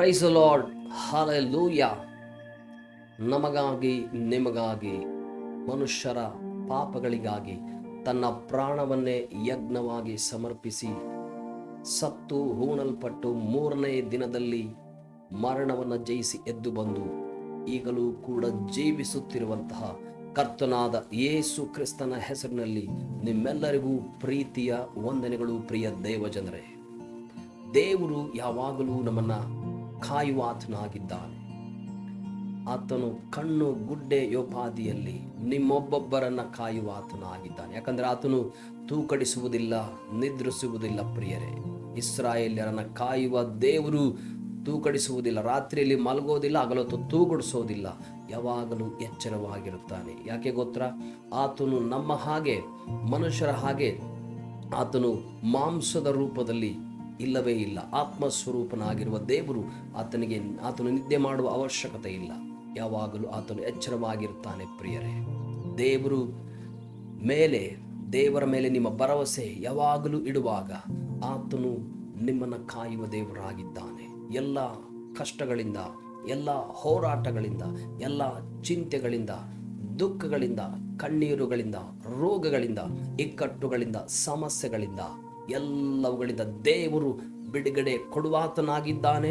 Praise the lord. Hallelujah. ನಮಗಾಗಿ ನಿಮಗಾಗಿ ಮನುಷ್ಯರ ಪಾಪಗಳಿಗಾಗಿ ತನ್ನ ಪ್ರಾಣವನ್ನೇ ಯಜ್ಞವಾಗಿ ಸಮರ್ಪಿಸಿ ಸತ್ತು ಹೂಣಲ್ಪಟ್ಟು ಮೂರನೇ ದಿನದಲ್ಲಿ ಮರಣವನ್ನು ಜಯಿಸಿ ಎದ್ದು ಬಂದು ಈಗಲೂ ಕೂಡ ಜೀವಿಸುತ್ತಿರುವಂತಹ ಕರ್ತನಾದ ಯೇಸು ಕ್ರಿಸ್ತನ ಹೆಸರಿನಲ್ಲಿ ನಿಮ್ಮೆಲ್ಲರಿಗೂ ಪ್ರೀತಿಯ ವಂದನೆಗಳು. ಪ್ರಿಯ ದೇವಜನರೇ, ದೇವರು ಯಾವಾಗಲೂ ನಮ್ಮನ್ನು ಕಾಯುವಾತನಾಗಿದ್ದಾನೆ. ಆತನು ಕಣ್ಣು ಗುಡ್ಡೆ ಯೋಪಾದಿಯಲ್ಲಿ ನಿಮ್ಮೊಬ್ಬೊಬ್ಬರನ್ನ ಕಾಯುವಾತನಾಗಿದ್ದಾನೆ. ಯಾಕಂದ್ರೆ ಆತನು ತೂಕಡಿಸುವುದಿಲ್ಲ, ನಿದ್ರಿಸುವುದಿಲ್ಲ. ಪ್ರಿಯರೇ, ಇಸ್ರಾಯೇಲ್ಯರನ್ನ ಕಾಯುವ ದೇವರು ತೂಕಡಿಸುವುದಿಲ್ಲ, ರಾತ್ರಿಯಲ್ಲಿ ಮಲಗೋದಿಲ್ಲ, ಹಗಲೊತ್ತು ತೂಗುಡಿಸೋದಿಲ್ಲ, ಯಾವಾಗಲೂ ಎಚ್ಚರವಾಗಿರುತ್ತಾನೆ. ಯಾಕೆ ಗೊತ್ತಾ? ಆತನು ನಮ್ಮ ಹಾಗೆ, ಮನುಷ್ಯರ ಹಾಗೆ ಆತನು ಮಾಂಸದ ರೂಪದಲ್ಲಿ ಇಲ್ಲವೇ ಇಲ್ಲ. ಆತ್ಮಸ್ವರೂಪನಾಗಿರುವ ದೇವರು ಆತನು ನಿದ್ದೆ ಮಾಡುವ ಅವಶ್ಯಕತೆ ಇಲ್ಲ. ಯಾವಾಗಲೂ ಆತನು ಎಚ್ಚರವಾಗಿರುತ್ತಾನೆ. ಪ್ರಿಯರೇ, ದೇವರ ಮೇಲೆ ನಿಮ್ಮ ಭರವಸೆ ಯಾವಾಗಲೂ ಇಡುವಾಗ ಆತನು ನಿಮ್ಮನ್ನು ಕಾಯುವ ದೇವರಾಗಿದ್ದಾನೆ. ಎಲ್ಲ ಕಷ್ಟಗಳಿಂದ, ಎಲ್ಲ ಹೋರಾಟಗಳಿಂದ, ಎಲ್ಲ ಚಿಂತೆಗಳಿಂದ, ದುಃಖಗಳಿಂದ, ಕಣ್ಣೀರುಗಳಿಂದ, ರೋಗಗಳಿಂದ, ಇಕ್ಕಟ್ಟುಗಳಿಂದ, ಸಮಸ್ಯೆಗಳಿಂದ, ಎಲ್ಲವುಗಳಿಂದ ದೇವರು ಬಿಡುಗಡೆ ಕೊಡುವಾತನಾಗಿದ್ದಾನೆ.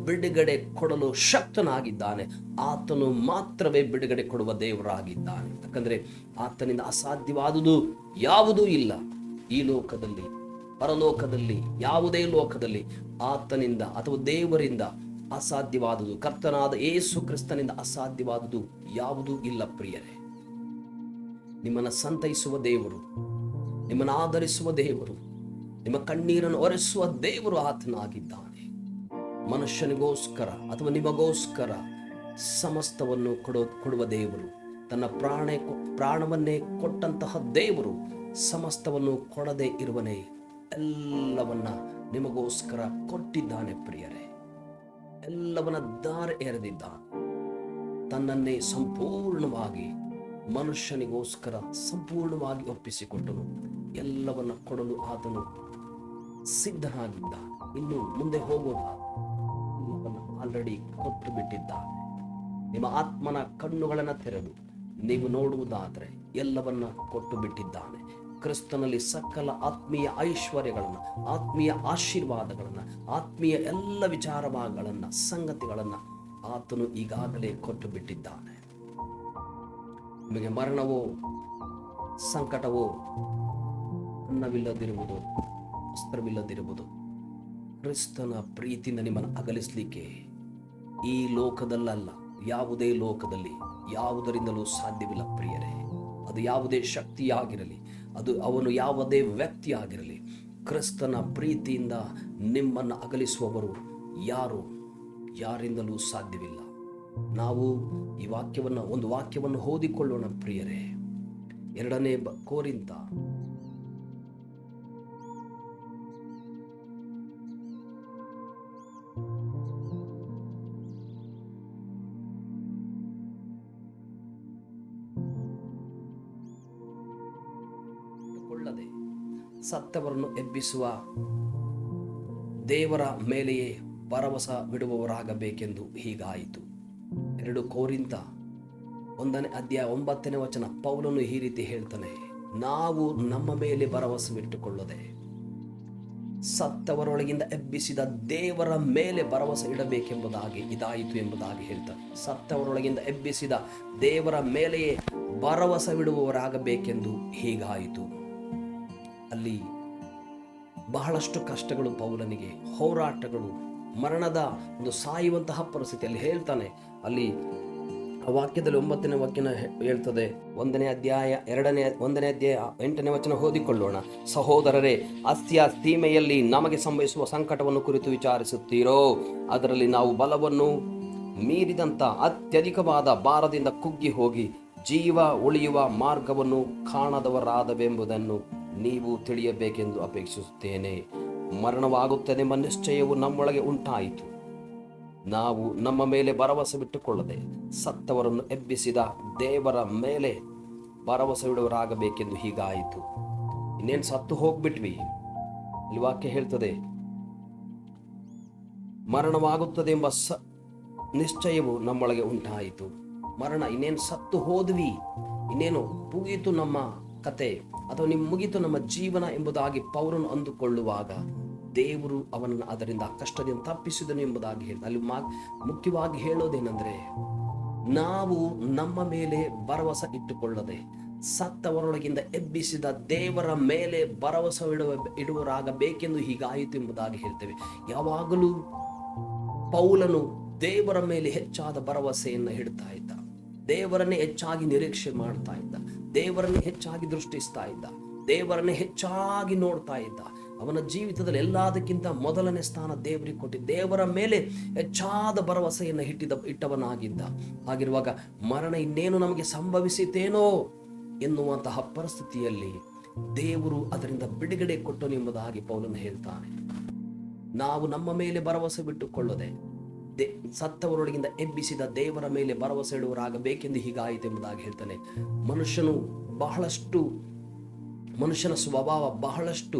ಬಿಡುಗಡೆ ಕೊಡಲು ಶಕ್ತನಾಗಿದ್ದಾನೆ. ಆತನು ಮಾತ್ರವೇ ಬಿಡುಗಡೆ ಕೊಡುವ ದೇವರಾಗಿದ್ದಾನೆ. ಯಾಕಂದ್ರೆ ಆತನಿಂದ ಅಸಾಧ್ಯವಾದುದು ಯಾವುದೂ ಇಲ್ಲ. ಈ ಲೋಕದಲ್ಲಿ, ಪರಲೋಕದಲ್ಲಿ, ಯಾವುದೇ ಲೋಕದಲ್ಲಿ ಆತನಿಂದ ಅಥವಾ ದೇವರಿಂದ ಅಸಾಧ್ಯವಾದುದು, ಕರ್ತನಾದ ಯೇಸು ಕ್ರಿಸ್ತನಿಂದ ಅಸಾಧ್ಯವಾದುದು ಯಾವುದೂ ಇಲ್ಲ. ಪ್ರಿಯರೇ, ನಿಮ್ಮನ್ನು ಸಂತೈಸುವ ದೇವರು, ನಿಮ್ಮನ್ನು ಆಧರಿಸುವ ದೇವರು, ನಿಮ್ಮ ಕಣ್ಣೀರನ್ನು ಒರೆಸುವ ದೇವರು ಆತನಾಗಿದ್ದಾನೆ. ಮನುಷ್ಯನಿಗೋಸ್ಕರ ಅಥವಾ ನಿಮಗೋಸ್ಕರ ಸಮಸ್ತವನ್ನು ಕೊಡುವ ದೇವರು, ತನ್ನ ಪ್ರಾಣವನ್ನೇ ಕೊಟ್ಟಂತಹ ದೇವರು ಸಮಸ್ತವನ್ನು ಕೊಡದೆ ಇರುವನೇ ಎಲ್ಲವನ್ನ ನಿಮಗೋಸ್ಕರ ಕೊಟ್ಟಿದ್ದಾನೆ. ಪ್ರಿಯರೇ, ಎಲ್ಲವನ್ನ ದಾರಿ ಎರೆದಿದ್ದಾನೆ. ತನ್ನನ್ನೇ ಸಂಪೂರ್ಣವಾಗಿ ಮನುಷ್ಯನಿಗೋಸ್ಕರ ಸಂಪೂರ್ಣವಾಗಿ ಒಪ್ಪಿಸಿಕೊಟ್ಟನು. ಎಲ್ಲವನ್ನ ಕೊಡಲು ಆತನು ಸಿದ್ಧನಾಗಿದ್ದ. ಇನ್ನು ಮುಂದೆ ಹೋಗುವ ಆಲ್ರೆಡಿ ಕೊಟ್ಟು ಬಿಟ್ಟಿದ್ದಾನೆ. ನಿಮ್ಮ ಆತ್ಮನ ಕಣ್ಣುಗಳನ್ನು ತೆರೆದು ನೀವು ನೋಡುವುದಾದರೆ ಎಲ್ಲವನ್ನ ಕೊಟ್ಟು ಬಿಟ್ಟಿದ್ದಾನೆ. ಕ್ರಿಸ್ತನಲ್ಲಿ ಸಕಲ ಆತ್ಮೀಯ ಐಶ್ವರ್ಯಗಳನ್ನು, ಆತ್ಮೀಯ ಆಶೀರ್ವಾದಗಳನ್ನು, ಆತ್ಮೀಯ ಎಲ್ಲ ವಿಚಾರಗಳನ್ನು, ಸಂಗತಿಗಳನ್ನು ಆತನು ಈಗಾಗಲೇ ಕೊಟ್ಟು ಬಿಟ್ಟಿದ್ದಾನೆ. ನಿಮಗೆ ಮರಣವೋ, ಸಂಕಟವೋ, ಅನ್ನವಿಲ್ಲದಿರುವುದು, ವಸ್ತ್ರವಿಲ್ಲದಿರುವುದು, ಕ್ರಿಸ್ತನ ಪ್ರೀತಿಯಿಂದ ನಿಮ್ಮನ್ನು ಅಗಲಿಸಲಿಕ್ಕೆ ಈ ಲೋಕದಲ್ಲಲ್ಲ, ಯಾವುದೇ ಲೋಕದಲ್ಲಿ ಯಾವುದರಿಂದಲೂ ಸಾಧ್ಯವಿಲ್ಲ. ಪ್ರಿಯರೇ, ಅದು ಯಾವುದೇ ಶಕ್ತಿಯಾಗಿರಲಿ, ಅದು ಅವನು ಯಾವುದೇ ವ್ಯಕ್ತಿಯಾಗಿರಲಿ, ಕ್ರಿಸ್ತನ ಪ್ರೀತಿಯಿಂದ ನಿಮ್ಮನ್ನು ಅಗಲಿಸುವವರು ಯಾರಿಂದಲೂ ಸಾಧ್ಯವಿಲ್ಲ. ನಾವು ಈ ಒಂದು ವಾಕ್ಯವನ್ನು ಓದಿಕೊಳ್ಳೋಣ. ಪ್ರಿಯರೇ, 2ನೇ ಕೊರಿಂಥ ಸತ್ತವರನ್ನು ಎಬ್ಬಿಸುವ ದೇವರ ಮೇಲೆಯೇ ಭರವಸೆ ಬಿಡುವವರಾಗಬೇಕೆಂದು ಹೀಗಾಯಿತು. 2 ಕೊರಿಂಥ 1ನೇ ಅಧ್ಯಾಯ 9ನೇ ವಚನ ಪೌಲನು ಈ ರೀತಿ ಹೇಳ್ತಾನೆ, ನಾವು ನಮ್ಮ ಮೇಲೆ ಭರವಸೆ ಇಟ್ಟುಕೊಳ್ಳದೆ ಸತ್ತವರೊಳಗಿಂದ ಎಬ್ಬಿಸಿದ ದೇವರ ಮೇಲೆ ಭರವಸೆ ಇಡಬೇಕೆಂಬುದಾಗಿ ಇದಾಯಿತು ಎಂಬುದಾಗಿ ಹೇಳ್ತಾನೆ. ಸತ್ತವರೊಳಗಿಂದ ಎಬ್ಬಿಸಿದ ದೇವರ ಮೇಲೆಯೇ ಭರವಸೆ ಬಿಡುವವರಾಗಬೇಕೆಂದು ಹೀಗಾಯಿತು. ಅಲ್ಲಿ ಬಹಳಷ್ಟು ಕಷ್ಟಗಳು ಪೌಲನಿಗೆ, ಹೋರಾಟಗಳು, ಮರಣದ ಒಂದು ಸಾಯುವಂತಹ ಪರಿಸ್ಥಿತಿಯಲ್ಲಿ ಹೇಳ್ತಾನೆ. ಅಲ್ಲಿ ವಾಕ್ಯದಲ್ಲಿ 9ನೇ ವಾಕ್ಯನ ಹೇಳ್ತದೆ. 1ನೇ ಅಧ್ಯಾಯ 8ನೇ ವಚನ ಓದಿಕೊಳ್ಳೋಣ. ಸಹೋದರರೇ, ಅಸ್ಯ ಸೀಮೆಯಲ್ಲಿ ನಮಗೆ ಸಂಭವಿಸುವ ಸಂಕಟವನ್ನು ಕುರಿತು ವಿಚಾರಿಸುತ್ತೀರೋ? ಅದರಲ್ಲಿ ನಾವು ಬಲವನ್ನು ಮೀರಿದಂತ ಅತ್ಯಧಿಕವಾದ ಭಾರದಿಂದ ಕುಗ್ಗಿ ಹೋಗಿ ಜೀವ ಉಳಿಯುವ ಮಾರ್ಗವನ್ನು ಕಾಣದವರಾದವೆಂಬುದನ್ನು ನೀವು ತಿಳಿಯಬೇಕೆಂದು ಅಪೇಕ್ಷಿಸುತ್ತೇನೆ. ಮರಣವಾಗುತ್ತದೆಂಬ ನಿಶ್ಚಯವು ನಮ್ಮೊಳಗೆ ಉಂಟಾಯಿತು. ನಾವು ನಮ್ಮ ಮೇಲೆ ಭರವಸೆ ಬಿಟ್ಟುಕೊಳ್ಳದೆ ಸತ್ತವರನ್ನು ಎಬ್ಬಿಸಿದ ದೇವರ ಮೇಲೆ ಭರವಸೆ ಇಡುವವರಾಗಬೇಕೆಂದು ಹೀಗಾಯಿತು. ಇನ್ನೇನು ಸತ್ತು ಹೋಗ್ಬಿಟ್ವಿ. ಇಲ್ಲಿ ವಾಕ್ಯ ಹೇಳ್ತದೆ, ಮರಣವಾಗುತ್ತದೆ ಎಂಬ ನಿಶ್ಚಯವು ನಮ್ಮೊಳಗೆ ಉಂಟಾಯಿತು. ಮರಣ, ಇನ್ನೇನು ಸತ್ತು ಹೋದ್ವಿ, ಇನ್ನೇನು ಮುಗೀತು ನಮ್ಮ ಕತೆ, ಅಥವಾ ಮುಗೀತು ನಮ್ಮ ಜೀವನ ಎಂಬುದಾಗಿ ಪೌಲನು ಅಂದುಕೊಳ್ಳುವಾಗ ದೇವರು ಅವನನ್ನು ಅದರಿಂದ ಕಷ್ಟದಿಂದ ತಪ್ಪಿಸಿದನು ಎಂಬುದಾಗಿ ಹೇಳ್ತಾರೆ. ಅಲ್ಲಿ ಮುಖ್ಯವಾಗಿ ಹೇಳೋದೇನೆಂದರೆ, ನಾವು ನಮ್ಮ ಮೇಲೆ ಭರವಸೆ ಇಟ್ಟುಕೊಳ್ಳದೆ ಸತ್ತವರೊಳಗಿಂದ ಎಬ್ಬಿಸಿದ ದೇವರ ಮೇಲೆ ಭರವಸೆ ಇಡುವರಾಗಬೇಕೆಂದು ಹೀಗಾಯಿತು ಎಂಬುದಾಗಿ ಹೇಳ್ತೇವೆ. ಯಾವಾಗಲೂ ಪೌಲನು ದೇವರ ಮೇಲೆ ಹೆಚ್ಚಾದ ಭರವಸೆಯನ್ನು ಇಡ್ತಾ ಇದ್ದ, ದೇವರನ್ನೇ ಹೆಚ್ಚಾಗಿ ನಿರೀಕ್ಷೆ ಮಾಡ್ತಾ ಇದ್ದ, ದೇವರನ್ನೇ ಹೆಚ್ಚಾಗಿ ದೃಷ್ಟಿಸ್ತಾ ಇದ್ದ, ದೇವರನ್ನೇ ಹೆಚ್ಚಾಗಿ ನೋಡ್ತಾ ಇದ್ದ. ಅವನ ಜೀವಿತದಲ್ಲಿ ಎಲ್ಲದಕ್ಕಿಂತ ಮೊದಲನೇ ಸ್ಥಾನ ದೇವರಿಗೆ ಕೊಟ್ಟಿದ್ದ, ದೇವರ ಮೇಲೆ ಹೆಚ್ಚಾದ ಭರವಸೆಯನ್ನು ಇಟ್ಟವನಾಗಿದ್ದ. ಹಾಗಿರುವಾಗ ಮರಣ ಇನ್ನೇನು ನಮಗೆ ಸಂಭವಿಸಿತೇನೋ ಎನ್ನುವಂತಹ ಪರಿಸ್ಥಿತಿಯಲ್ಲಿ ದೇವರು ಅದರಿಂದ ಬಿಡುಗಡೆ ಕೊಟ್ಟನು ಎಂಬುದಾಗಿ ಪೌಲನು ಹೇಳ್ತಾನೆ. ನಾವು ನಮ್ಮ ಮೇಲೆ ಭರವಸೆ ಬಿಟ್ಟುಕೊಳ್ಳದೆ ಸತ್ತವರೊಳಗಿಂದ ಎಬ್ಬಿಸಿದ ದೇವರ ಮೇಲೆ ಭರವಸೆ ಇಡುವರಾಗಬೇಕೆಂದು ಹೀಗಾಯಿತು ಎಂಬುದಾಗಿ ಹೇಳ್ತಾನೆ. ಮನುಷ್ಯನ ಸ್ವಭಾವ ಬಹಳಷ್ಟು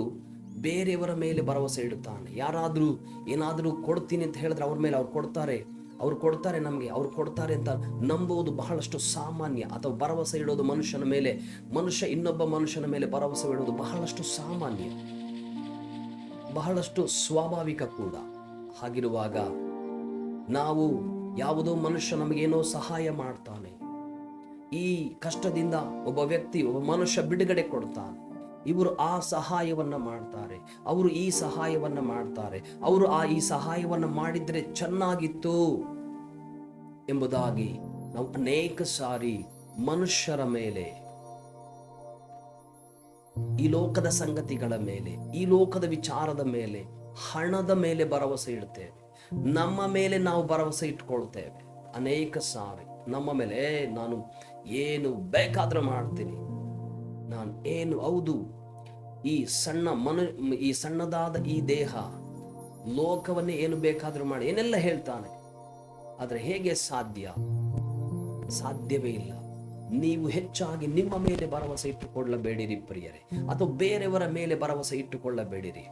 ಬೇರೆಯವರ ಮೇಲೆ ಭರವಸೆ ಇಡುತ್ತಾನೆ. ಯಾರಾದರೂ ಏನಾದರೂ ಕೊಡ್ತೀನಿ ಅಂತ ಹೇಳಿದ್ರೆ ಅವ್ರ ಮೇಲೆ ಅವ್ರು ಕೊಡ್ತಾರೆ ನಮಗೆ, ಅವ್ರು ಕೊಡ್ತಾರೆ ಅಂತ ನಂಬುವುದು ಬಹಳಷ್ಟು ಸಾಮಾನ್ಯ. ಅಥವಾ ಭರವಸೆ ಇಡೋದು ಮನುಷ್ಯ ಇನ್ನೊಬ್ಬ ಮನುಷ್ಯನ ಮೇಲೆ ಭರವಸೆ ಇಡೋದು ಬಹಳಷ್ಟು ಸಾಮಾನ್ಯ, ಬಹಳಷ್ಟು ಸ್ವಾಭಾವಿಕ ಕೂಡ. ಹಾಗಿರುವಾಗ ನಾವು ಯಾವುದೋ ಮನುಷ್ಯ ನಮಗೇನೋ ಸಹಾಯ ಮಾಡ್ತಾನೆ, ಈ ಕಷ್ಟದಿಂದ ಒಬ್ಬ ಮನುಷ್ಯ ಬಿಡುಗಡೆ ಕೊಡ್ತಾನೆ, ಇವರು ಆ ಸಹಾಯವನ್ನ ಮಾಡ್ತಾರೆ, ಅವರು ಈ ಸಹಾಯವನ್ನ ಮಾಡ್ತಾರೆ, ಅವರು ಈ ಸಹಾಯವನ್ನ ಮಾಡಿದ್ರೆ ಚೆನ್ನಾಗಿತ್ತು ಎಂಬುದಾಗಿ ನಾವು ಅನೇಕ ಸಾರಿ ಮನುಷ್ಯರ ಮೇಲೆ, ಈ ಲೋಕದ ಸಂಗತಿಗಳ ಮೇಲೆ, ಈ ಲೋಕದ ವಿಚಾರದ ಮೇಲೆ, ಹಣದ ಮೇಲೆ ಭರವಸೆ ಇಡ್ತೇವೆ. ನಮ್ಮ ಮೇಲೆ ನಾವು ಭರವಸೆ ಇಟ್ಕೊಳ್ತೇವೆ. ಅನೇಕ ಸಾರಿ ನಮ್ಮ ಮೇಲೆ ನಾನು ಏನು ಬೇಕಾದ್ರೂ ಮಾಡ್ತೀನಿ, ಹೌದು, ಈ ಸಣ್ಣದಾದ ಈ ದೇಹ ಲೋಕವನ್ನೇ ಏನು ಬೇಕಾದ್ರೂ ಮಾಡಿ ಏನೆಲ್ಲ ಹೇಳ್ತಾನೆ. ಆದ್ರೆ ಹೇಗೆ ಸಾಧ್ಯವೇ ಇಲ್ಲ. ನೀವು ಹೆಚ್ಚಾಗಿ ನಿಮ್ಮ ಮೇಲೆ ಭರವಸೆ ಇಟ್ಟುಕೊಳ್ಳಬೇಡಿರಿ ಪ್ರಿಯರೇ, ಅಥವಾ ಬೇರೆಯವರ ಮೇಲೆ ಭರವಸೆ ಇಟ್ಟುಕೊಳ್ಳಬೇಡಿರಿ,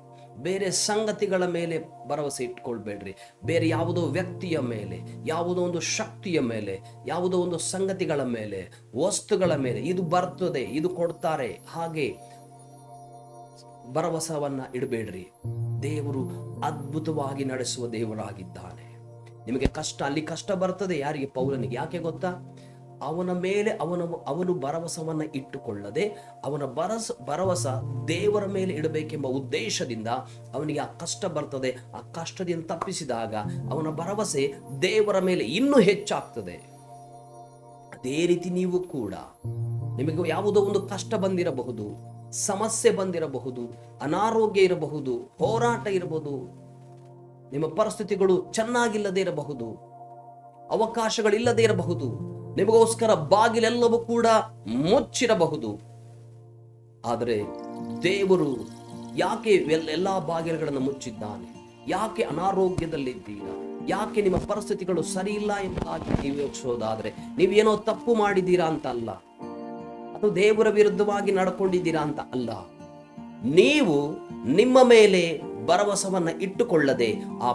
ಬೇರೆ ಸಂಗತಿಗಳ ಮೇಲೆ ಭರವಸೆ ಇಟ್ಕೊಳ್ಬೇಡ್ರಿ. ಬೇರೆ ಯಾವುದೋ ವ್ಯಕ್ತಿಯ ಮೇಲೆ, ಯಾವುದೋ ಒಂದು ಶಕ್ತಿಯ ಮೇಲೆ, ಯಾವುದೋ ಒಂದು ಸಂಗತಿಗಳ ಮೇಲೆ, ವಸ್ತುಗಳ ಮೇಲೆ, ಇದು ಬರ್ತದೆ, ಇದು ಕೊಡ್ತಾರೆ, ಹಾಗೆ ಭರವಸವನ್ನ ಇಡಬೇಡ್ರಿ. ದೇವರು ಅದ್ಭುತವಾಗಿ ನಡೆಸುವ ದೇವರಾಗಿದ್ದಾನೆ. ನಿಮಗೆ ಅಲ್ಲಿ ಕಷ್ಟ ಬರ್ತದೆ. ಯಾರಿಗೆ? ಪೌಲನಿಗೆ. ಯಾಕೆ ಗೊತ್ತಾ? ಅವನ ಮೇಲೆ ಅವನು ಭರವಸವನ್ನ ಇಟ್ಟುಕೊಳ್ಳದೆ ಅವನ ಭರವಸ ದೇವರ ಮೇಲೆ ಇಡಬೇಕೆಂಬ ಉದ್ದೇಶದಿಂದ ಅವನಿಗೆ ಆ ಕಷ್ಟ ಬರ್ತದೆ. ಆ ಕಷ್ಟದಿಂದ ತಪ್ಪಿಸಿದಾಗ ಅವನ ಭರವಸೆ ದೇವರ ಮೇಲೆ ಇನ್ನೂ ಹೆಚ್ಚಾಗ್ತದೆ. ಅದೇ ರೀತಿ ನೀವು ಕೂಡ, ನಿಮಗೆ ಯಾವುದೋ ಒಂದು ಕಷ್ಟ ಬಂದಿರಬಹುದು, ಸಮಸ್ಯೆ ಬಂದಿರಬಹುದು, ಅನಾರೋಗ್ಯ ಇರಬಹುದು, ಹೋರಾಟ ಇರಬಹುದು, ನಿಮ್ಮ ಪರಿಸ್ಥಿತಿಗಳು ಚೆನ್ನಾಗಿಲ್ಲದೆ ಇರಬಹುದು, ಅವಕಾಶಗಳಿಲ್ಲದೆ ಇರಬಹುದು, ನಿಮಗೋಸ್ಕರ ಬಾಗಿಲೆಲ್ಲವೂ ಕೂಡ ಮುಚ್ಚಿರಬಹುದು. ಆದರೆ ದೇವರು ಯಾಕೆ ಎಲ್ಲಾ ಬಾಗಿಲುಗಳನ್ನು ಮುಚ್ಚಿದ್ದಾನೆ? ಯಾಕೆ ಅನಾರೋಗ್ಯದಲ್ಲಿದ್ದೀರಾ? ಯಾಕೆ ನಿಮ್ಮ ಪರಿಸ್ಥಿತಿಗಳು ಸರಿ ಇಲ್ಲ ಎಂಬುದಾಗಿ ನೀವು ಯೋಚಿಸೋದಾದ್ರೆ, ನೀವೇನೋ ತಪ್ಪು ಮಾಡಿದ್ದೀರಾ ಅಂತ ಅಲ್ಲ, ಅದು ದೇವರ ವಿರುದ್ಧವಾಗಿ ನಡ್ಕೊಂಡಿದ್ದೀರಾ ಅಂತ ಅಲ್ಲ. ನೀವು ನಿಮ್ಮ ಮೇಲೆ ಭರವಸವನ್ನ ಇಟ್ಟುಕೊಳ್ಳದೆ ಆ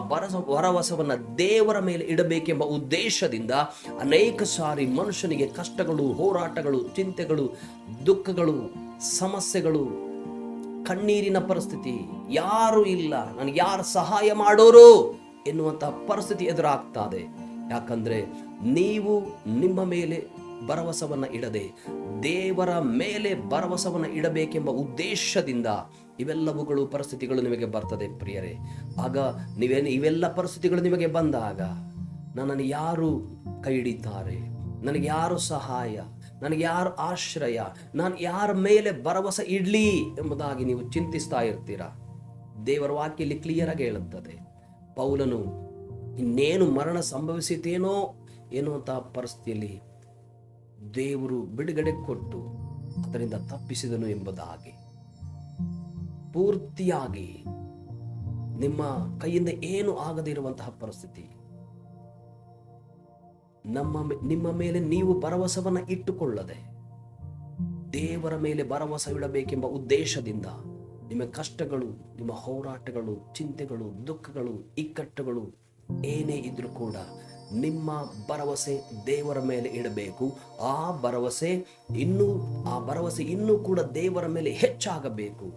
ಭರವಸವನ್ನ ದೇವರ ಮೇಲೆ ಇಡಬೇಕೆಂಬ ಉದ್ದೇಶದಿಂದ ಅನೇಕ ಸಾರಿ ಮನುಷ್ಯನಿಗೆ ಕಷ್ಟಗಳು, ಹೋರಾಟಗಳು, ಚಿಂತೆಗಳು, ದುಃಖಗಳು, ಸಮಸ್ಯೆಗಳು, ಕಣ್ಣೀರಿನ ಪರಿಸ್ಥಿತಿ, ಯಾರು ಇಲ್ಲ, ನನಗೆ ಯಾರು ಸಹಾಯ ಮಾಡೋರು ಎನ್ನುವಂತಹ ಪರಿಸ್ಥಿತಿ ಎದುರಾಗ್ತದೆ. ಯಾಕಂದ್ರೆ ನೀವು ನಿಮ್ಮ ಮೇಲೆ ಭರವಸವನ್ನ ಇಡದೆ ದೇವರ ಮೇಲೆ ಭರವಸವನ್ನ ಇಡಬೇಕೆಂಬ ಉದ್ದೇಶದಿಂದ ಇವೆಲ್ಲವುಗಳು ಪರಿಸ್ಥಿತಿಗಳು ನಿಮಗೆ ಬರ್ತದೆ ಪ್ರಿಯರೇ. ಆಗ ಇವೆಲ್ಲ ಪರಿಸ್ಥಿತಿಗಳು ನಿಮಗೆ ಬಂದಾಗ ನನ್ನನ್ನು ಯಾರು ಕೈ ಹಿಡಿತಾರೆ, ನನಗೆ ಯಾರು ಸಹಾಯ, ನನಗೆ ಯಾರು ಆಶ್ರಯ, ನಾನು ಯಾರ ಮೇಲೆ ಭರವಸೆ ಇಡ್ಲಿ ಎಂಬುದಾಗಿ ನೀವು ಚಿಂತಿಸ್ತಾ ಇರ್ತೀರಾ. ದೇವರ ವಾಕ್ಯ ಇಲ್ಲಿ ಕ್ಲಿಯರ್ ಆಗಿ ಹೇಳುತ್ತದೆ, ಪೌಲನು ಇನ್ನೇನು ಮರಣ ಸಂಭವಿಸಿತೇನೋ ಎನ್ನುವಂತಹ ಪರಿಸ್ಥಿತಿಯಲ್ಲಿ ದೇವರು ಬಿಡುಗಡೆ ಕೊಟ್ಟು ಅದರಿಂದ ತಪ್ಪಿಸಿದನು ಎಂಬುದಾಗಿ. ಪೂರ್ತಿಯಾಗಿ ನಿಮ್ಮ ಏನು ಆಗದಿರುವಂತಹ ಪರಿಸ್ಥಿತಿ, ನಿಮ್ಮ ಮೇಲೆ ನೀವು ಭರವಸವನ್ನ ಇಟ್ಟುಕೊಳ್ಳದೆ ದೇವರ ಮೇಲೆ ಭರವಸೆ ಇಡಬೇಕೆಂಬ ಉದ್ದೇಶದಿಂದ ನಿಮ್ಮ ಕಷ್ಟಗಳು, ನಿಮ್ಮ ಹೋರಾಟಗಳು, ಚಿಂತೆಗಳು, ದುಃಖಗಳು, ಇಕ್ಕಟ್ಟುಗಳು ಏನೇ ಇದ್ರೂ ಕೂಡ ನಿಮ್ಮ ಭರವಸೆ ದೇವರ ಮೇಲೆ ಇಡಬೇಕು. ಆ ಭರವಸೆ ಇನ್ನೂ ಕೂಡ ದೇವರ ಮೇಲೆ ಹೆಚ್ಚಾಗಬೇಕು.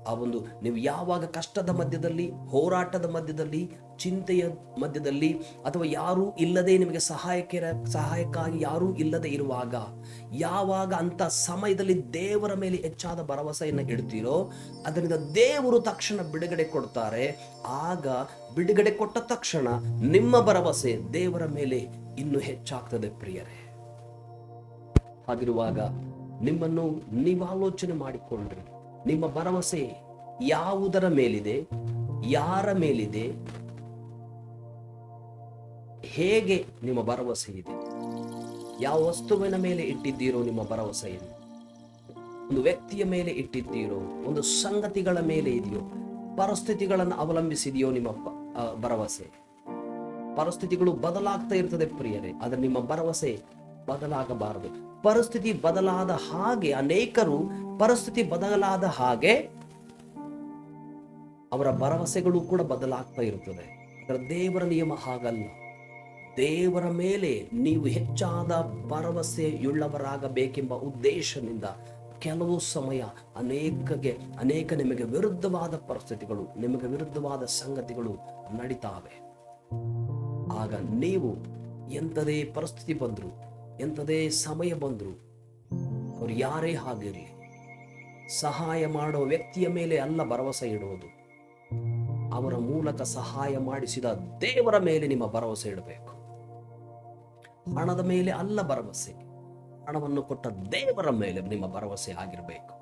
ಆ ಒಂದು ನೀವು ಯಾವಾಗ ಕಷ್ಟದ ಮಧ್ಯದಲ್ಲಿ, ಹೋರಾಟದ ಮಧ್ಯದಲ್ಲಿ, ಚಿಂತೆಯ ಮಧ್ಯದಲ್ಲಿ, ಅಥವಾ ಯಾರೂ ಇಲ್ಲದೆ ನಿಮಗೆ ಸಹಾಯಕ್ಕಾಗಿ ಯಾರೂ ಇಲ್ಲದೆ ಇರುವಾಗ, ಯಾವಾಗ ಅಂತ ಸಮಯದಲ್ಲಿ ದೇವರ ಮೇಲೆ ಹೆಚ್ಚಾದ ಭರವಸೆಯನ್ನು ಇಡ್ತೀರೋ ಅದರಿಂದ ದೇವರು ತಕ್ಷಣ ಬಿಡುಗಡೆ ಕೊಡ್ತಾರೆ. ಆಗ ಬಿಡುಗಡೆ ಕೊಟ್ಟ ತಕ್ಷಣ ನಿಮ್ಮ ಭರವಸೆ ದೇವರ ಮೇಲೆ ಇನ್ನೂ ಹೆಚ್ಚಾಗ್ತದೆ ಪ್ರಿಯರೇ. ಹಾಗಿರುವಾಗ ನಿಮ್ಮನ್ನು ನೀವು ಆಲೋಚನೆ ಮಾಡಿಕೊಂಡ್ರಿ, ನಿಮ್ಮ ಭರವಸೆ ಯಾವುದರ ಮೇಲಿದೆ, ಯಾರ ಮೇಲಿದೆ, ಹೇಗೆ ನಿಮ್ಮ ಭರವಸೆ ಇದೆ, ಯಾವ ವಸ್ತುವಿನ ಮೇಲೆ ಇಟ್ಟಿದ್ದೀರೋ ನಿಮ್ಮ ಭರವಸೆಯನ್ನು, ಒಂದು ವ್ಯಕ್ತಿಯ ಮೇಲೆ ಇಟ್ಟಿದ್ದೀರೋ, ಒಂದು ಸಂಗತಿಗಳ ಮೇಲೆ ಇದೆಯೋ, ಪರಿಸ್ಥಿತಿಗಳನ್ನು ಅವಲಂಬಿಸಿದೆಯೋ ನಿಮ್ಮ ಭರವಸೆ. ಪರಿಸ್ಥಿತಿಗಳು ಬದಲಾಗ್ತಾ ಇರ್ತದೆ ಪ್ರಿಯರೇ, ಆದರೆ ನಿಮ್ಮ ಭರವಸೆ ಬದಲಾಗಬಾರದು. ಪರಿಸ್ಥಿತಿ ಬದಲಾದ ಹಾಗೆ ಅನೇಕರು ಪರಿಸ್ಥಿತಿ ಬದಲಾದ ಹಾಗೆ ಅವರ ಭರವಸೆಗಳು ಕೂಡ ಬದಲಾಗ್ತಾ ಇರುತ್ತದೆ. ದೇವರ ನಿಯಮ ಹಾಗಲ್ಲ. ದೇವರ ಮೇಲೆ ನೀವು ಹೆಚ್ಚಾದ ಭರವಸೆಯುಳ್ಳವರಾಗಬೇಕೆಂಬ ಉದ್ದೇಶದಿಂದ ಕೆಲವು ಸಮಯ ಅನೇಕ ನಿಮಗೆ ವಿರುದ್ಧವಾದ ಪರಿಸ್ಥಿತಿಗಳು, ನಿಮಗೆ ವಿರುದ್ಧವಾದ ಸಂಗತಿಗಳು ನಡೀತಾವೆ. ಆಗ ನೀವು ಎಂಥದೇ ಪರಿಸ್ಥಿತಿ ಬಂದ್ರು, ಎಂಥದೇ ಸಮಯ ಬಂದ್ರು, ಅವ್ರು ಯಾರೇ ಆಗಿರಲಿ, ಸಹಾಯ ಮಾಡುವ ವ್ಯಕ್ತಿಯ ಮೇಲೆ ಅಲ್ಲ ಭರವಸೆ ಇಡುವುದು, ಅವರ ಮೂಲಕ ಸಹಾಯ ಮಾಡಿಸಿದ ದೇವರ ಮೇಲೆ ನಿಮ್ಮ ಭರವಸೆ ಇಡಬೇಕು. ಹಣದ ಮೇಲೆ ಅಲ್ಲ ಭರವಸೆ, ಹಣವನ್ನು ಕೊಟ್ಟ ದೇವರ ಮೇಲೆ ನಿಮ್ಮ ಭರವಸೆ ಆಗಿರಬೇಕು.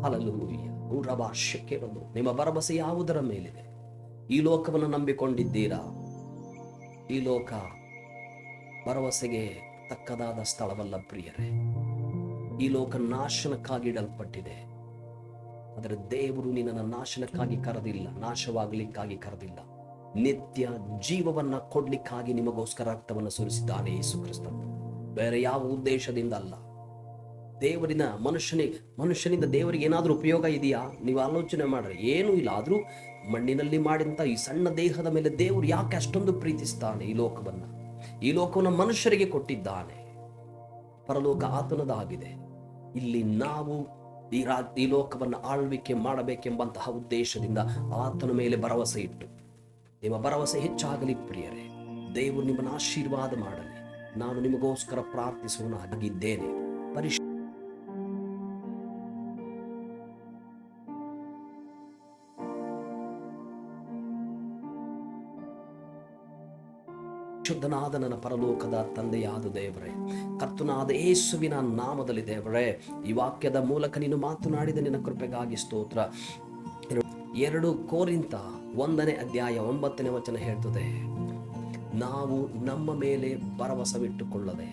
ಹಲ್ಲೆಲೂಯಾ. ನಿಮ್ಮ ಭರವಸೆ ಯಾವುದರ ಮೇಲಿದೆ? ಈ ಲೋಕವನ್ನು ನಂಬಿಕೊಂಡಿದ್ದೀರಾ? ಈ ಲೋಕ ಭರವಸೆಗೆ ತಕ್ಕದಾದ ಸ್ಥಳವಲ್ಲ ಪ್ರಿಯರೇ. ಈ ಲೋಕ ನಾಶನಕ್ಕಾಗಿ ಇಡಲ್ಪಟ್ಟಿದೆ. ಆದರೆ ದೇವರು ನಿನ್ನನ್ನು ನಾಶನಕ್ಕಾಗಿ ಕರೆದಿಲ್ಲ, ನಾಶವಾಗಲಿಕ್ಕಾಗಿ ಕರೆದಿಲ್ಲ. ನಿತ್ಯ ಜೀವವನ್ನ ಕೊಡ್ಲಿಕ್ಕಾಗಿ ನಿಮಗೋಸ್ಕರ ರಕ್ತವನ್ನು ಸುರಿಸಿದ್ದಾನೆ ಯೇಸು ಕ್ರಿಸ್ತ. ಬೇರೆ ಯಾವ ಉದ್ದೇಶದಿಂದ ಅಲ್ಲ. ಮನುಷ್ಯನಿಂದ ದೇವರಿಗೆ ಏನಾದ್ರೂ ಉಪಯೋಗ ಇದೆಯಾ? ನೀವು ಆಲೋಚನೆ ಮಾಡ್ರಿ, ಏನೂ ಇಲ್ಲ. ಆದ್ರೂ ಮಣ್ಣಿನಲ್ಲಿ ಮಾಡಿದಂತ ಈ ಸಣ್ಣ ದೇಹದ ಮೇಲೆ ದೇವರು ಯಾಕೆ ಅಷ್ಟೊಂದು ಪ್ರೀತಿಸ್ತಾನೆ? ಈ ಲೋಕವನ್ನು ಮನುಷ್ಯರಿಗೆ ಕೊಟ್ಟಿದ್ದಾನೆ. ಪರಲೋಕ ಆತನದಾಗಿದೆ. ಇಲ್ಲಿ ನಾವು ಈ ಲೋಕವನ್ನು ಆಳ್ವಿಕೆ ಮಾಡಬೇಕೆಂಬಂತಹ ಉದ್ದೇಶದಿಂದ ಆತನ ಮೇಲೆ ಭರವಸೆ ಇಟ್ಟು ನಿಮ್ಮ ಭರವಸೆ ಹೆಚ್ಚಾಗಲಿ ಪ್ರಿಯರೇ. ದೇವರು ನಿಮ್ಮನ್ನು ಆಶೀರ್ವಾದ ಮಾಡಲಿ. ನಾನು ನಿಮಗೋಸ್ಕರ ಪ್ರಾರ್ಥಿಸುವನಾಗಿದ್ದೇನೆ. ಶುದ್ಧನಾದ ನನ್ನ ಪರಲೋಕದ ತಂದೆಯಾದ ದೇವರೇ, ಕರ್ತನಾದ ಯೇಸುವಿನ ನಾಮದಲ್ಲಿ ದೇವರೇ, ಈ ವಾಕ್ಯದ ಮೂಲಕ ನೀನು ಮಾತನಾಡಿದ ನಿನ್ನ ಕೃಪೆಗಾಗಿ ಸ್ತೋತ್ರ. 2 ಕೊರಿಂಥ 1:9 ಹೇಳ್ತದೆ, ನಾವು ನಮ್ಮ ಮೇಲೆ ಭರವಸವಿಟ್ಟುಕೊಳ್ಳದೆ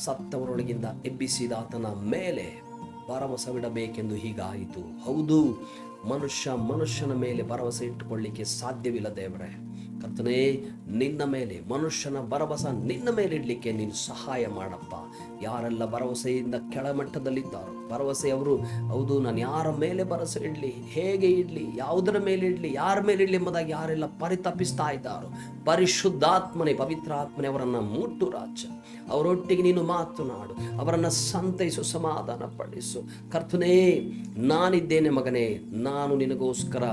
ಸತ್ತವರೊಳಗಿಂದ ಎಬ್ಬಿಸಿದಾತನ ಮೇಲೆ ಭರವಸವಿಡಬೇಕೆಂದು ಹೀಗಾಯಿತು. ಹೌದು, ಮನುಷ್ಯನ ಮೇಲೆ ಭರವಸೆ ಇಟ್ಟುಕೊಳ್ಳಿಕ್ಕೆ ಸಾಧ್ಯವಿಲ್ಲ ದೇವರೇ. ಕರ್ತನೇ, ನಿನ್ನ ಮೇಲೆ, ಮನುಷ್ಯನ ಭರವಸೆ ನಿನ್ನ ಮೇಲೆ ಇಡ್ಲಿಕ್ಕೆ ನೀನು ಸಹಾಯ ಮಾಡಪ್ಪ. ಯಾರೆಲ್ಲ ಭರವಸೆಯಿಂದ ಕೆಳಮಟ್ಟದಲ್ಲಿದ್ದಾರೋ, ಭರವಸೆಯವರು, ಹೌದು, ನಾನು ಯಾರ ಮೇಲೆ ಭರವಸೆ ಇಡ್ಲಿ, ಹೇಗೆ ಇಡ್ಲಿ, ಯಾವುದರ ಮೇಲೆ ಇಡ್ಲಿ, ಯಾರ ಮೇಲೆ ಇಡ್ಲಿ ಎಂಬುದಾಗಿ ಯಾರೆಲ್ಲ ಪರಿತಪಿಸ್ತಾ ಇದ್ದಾರೋ, ಪರಿಶುದ್ಧಾತ್ಮನೆ, ಪವಿತ್ರಾತ್ಮನೆ ಅವರನ್ನು ಮುಟ್ಟು ರಾಜ. ಅವರೊಟ್ಟಿಗೆ ನೀನು ಮಾತನಾಡು, ಅವರನ್ನು ಸಂತೈಸು, ಸಮಾಧಾನ ಪಡಿಸು. ಕರ್ತನೇ, ನಾನಿದ್ದೇನೆ ಮಗನೇ, ನಾನು ನಿನಗೋಸ್ಕರ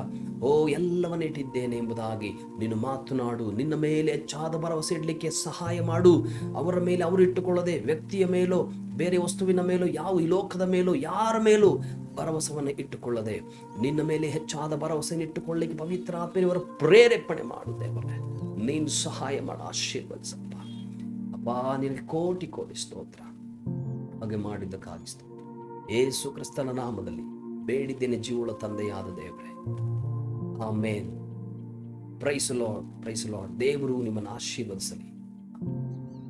ಎಲ್ಲವನ್ನಿಟ್ಟಿದ್ದೇನೆ ಎಂಬುದಾಗಿ ನೀನು ಮಾತನಾಡು. ನಿನ್ನ ಮೇಲೆ ಹೆಚ್ಚಾದ ಭರವಸೆ ಇಡಲಿಕ್ಕೆ ಸಹಾಯ ಮಾಡು. ಅವರ ಮೇಲೆ ಅವರು ಇಟ್ಟುಕೊಳ್ಳದೆ ವ್ಯಕ್ತಿಯ ಮೇಲೋ, ಬೇರೆ ವಸ್ತುವಿನ ಮೇಲೋ, ಈ ಲೋಕದ ಮೇಲೋ, ಯಾರ ಮೇಲೂ ಭರವಸೆಯನ್ನು ಇಟ್ಟುಕೊಳ್ಳದೆ ನಿನ್ನ ಮೇಲೆ ಹೆಚ್ಚಾದ ಭರವಸೆಯನ್ನು ಇಟ್ಟುಕೊಳ್ಳಲಿಕ್ಕೆ ಪವಿತ್ರ ಆತ್ಮನವರ ಪ್ರೇರೇಪಣೆ ಮಾಡು ದೇವರೇ. ನೀನು ಸಹಾಯ ಮಾಡು, ಆಶೀರ್ವದಿಸಪ್ಪ. ಅಪ್ಪ, ನಿನಗೆ ಕೋಟಿ ಕೋಟಿ ಸ್ತೋತ್ರ. ಹಾಗೆ ಮಾಡಿದ್ದಕ್ಕಾಗಿ ಸ್ತೋತ್ರ. ಯೇಸು ಕ್ರಿಸ್ತನ ನಾಮದಲ್ಲಿ ಬೇಡಿದ್ದೇನೆ ಜೀವಳ ತಂದೆಯಾದ ದೇವರೇ, amen. Praise Lord, praise Lord. ದೇವರು ನಿಮ್ಮನ್ನು ಆಶೀರ್ವದಿಸಲಿ.